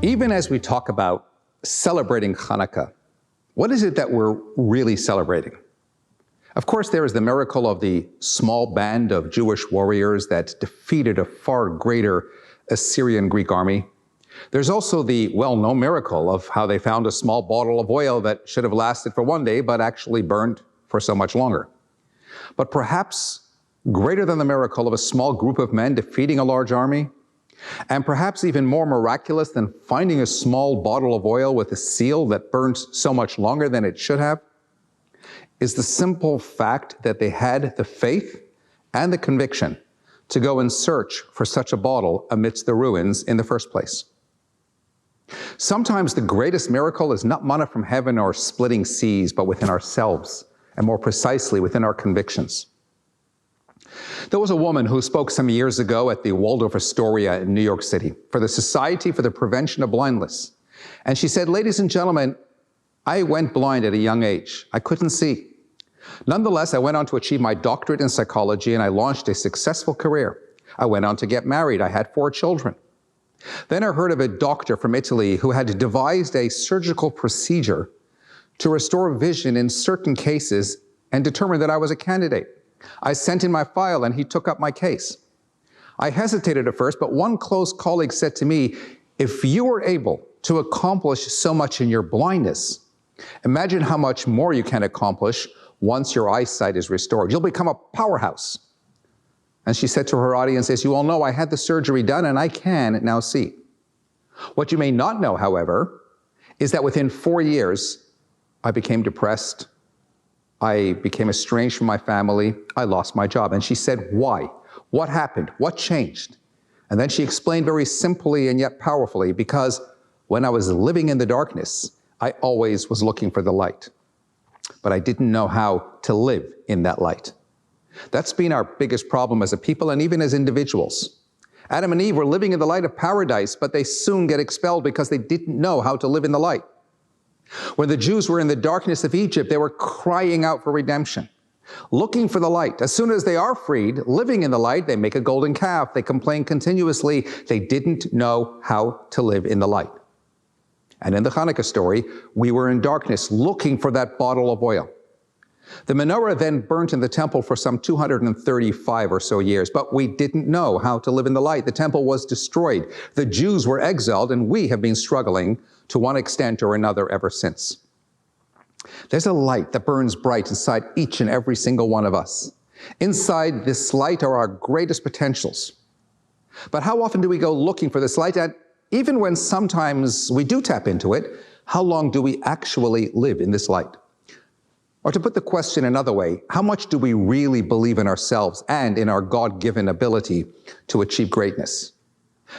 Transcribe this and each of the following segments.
Even as we talk about celebrating Chanukah, what is it that we're really celebrating? Of course, there is the miracle of the small band of Jewish warriors that defeated a far greater Assyrian Greek army. There's also the well-known miracle of how they found a small bottle of oil that should have lasted for one day, but actually burned for so much longer. But perhaps greater than the miracle of a small group of men defeating a large army, and perhaps even more miraculous than finding a small bottle of oil with a seal that burns so much longer than it should have, is the simple fact that they had the faith and the conviction to go and search for such a bottle amidst the ruins in the first place. Sometimes the greatest miracle is not manna from heaven or splitting seas, but within ourselves, and more precisely within our convictions. There was a woman who spoke some years ago at the Waldorf Astoria in New York City for the Society for the Prevention of Blindness. And she said, "Ladies and gentlemen, I went blind at a young age. I couldn't see. Nonetheless, I went on to achieve my doctorate in psychology and I launched a successful career. I went on to get married. I had 4 children. Then I heard of a doctor from Italy who had devised a surgical procedure to restore vision in certain cases and determined that I was a candidate. I sent in my file and he took up my case. I hesitated at first, but one close colleague said to me, if you were able to accomplish so much in your blindness, imagine how much more you can accomplish once your eyesight is restored. You'll become a powerhouse." And she said to her audience, as you all know, I had the surgery done and I can now see. What you may not know, however, is that within 4 years, I became depressed. I became estranged from my family. I lost my job. And she said, why? What happened? What changed? And then she explained very simply and yet powerfully, because when I was living in the darkness, I always was looking for the light. But I didn't know how to live in that light. That's been our biggest problem as a people and even as individuals. Adam and Eve were living in the light of paradise, but they soon get expelled because they didn't know how to live in the light. When the Jews were in the darkness of Egypt, they were crying out for redemption, looking for the light. As soon as they are freed, living in the light, they make a golden calf. They complain continuously. They didn't know how to live in the light. And in the Chanukah story, we were in darkness looking for that bottle of oil. The menorah then burnt in the temple for some 235 or so years, but we didn't know how to live in the light. The temple was destroyed. The Jews were exiled, and we have been struggling to one extent or another ever since. There's a light that burns bright inside each and every single one of us. Inside this light are our greatest potentials. But how often do we go looking for this light? And even when sometimes we do tap into it, how long do we actually live in this light? Or to put the question another way, how much do we really believe in ourselves and in our God-given ability to achieve greatness?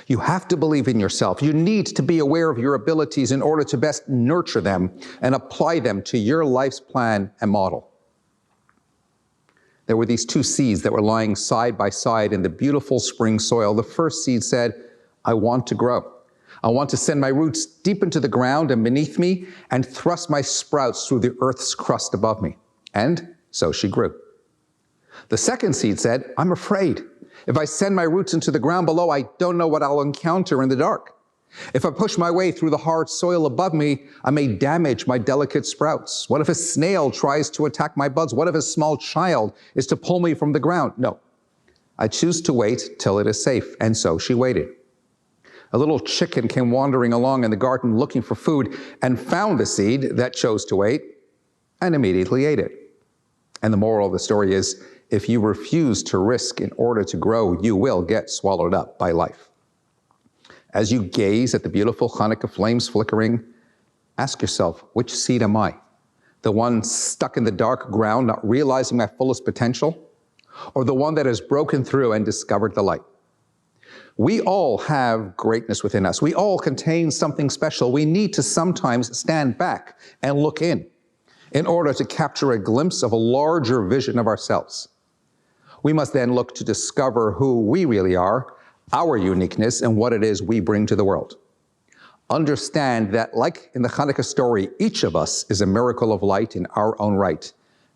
You have to believe in yourself. You need to be aware of your abilities in order to best nurture them and apply them to your life's plan and model. There were these 2 seeds that were lying side by side in the beautiful spring soil. The first seed said, I want to grow. I want to send my roots deep into the ground and beneath me and thrust my sprouts through the earth's crust above me. And so she grew. The second seed said, I'm afraid. If I send my roots into the ground below, I don't know what I'll encounter in the dark. If I push my way through the hard soil above me, I may damage my delicate sprouts. What if a snail tries to attack my buds? What if a small child is to pull me from the ground? No, I choose to wait till it is safe. And so she waited. A little chicken came wandering along in the garden looking for food and found the seed that chose to wait and immediately ate it. And the moral of the story is, if you refuse to risk in order to grow, you will get swallowed up by life. As you gaze at the beautiful Chanukah flames flickering, ask yourself, which seed am I? The one stuck in the dark ground, not realizing my fullest potential, or the one that has broken through and discovered the light? We all have greatness within us. We all contain something special. We need to sometimes stand back and look in order to capture a glimpse of a larger vision of ourselves. We must then look to discover who we really are, our uniqueness, and what it is we bring to the world. Understand that, like in the Chanukah story, each of us is a miracle of light in our own right,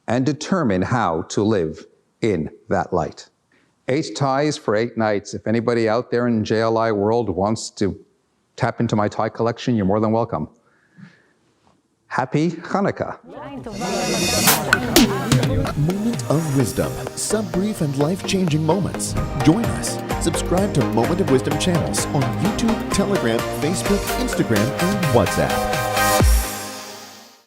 and determine how to live in that light. 8 ties for 8 nights. If anybody out there in JLI world wants to tap into my toy collection, you're more than welcome. Happy Chanukah. Moment of Wisdom. Sub-brief and life-changing moments. Join us. Subscribe to Moment of Wisdom channels on YouTube, Telegram, Facebook, Instagram, and WhatsApp.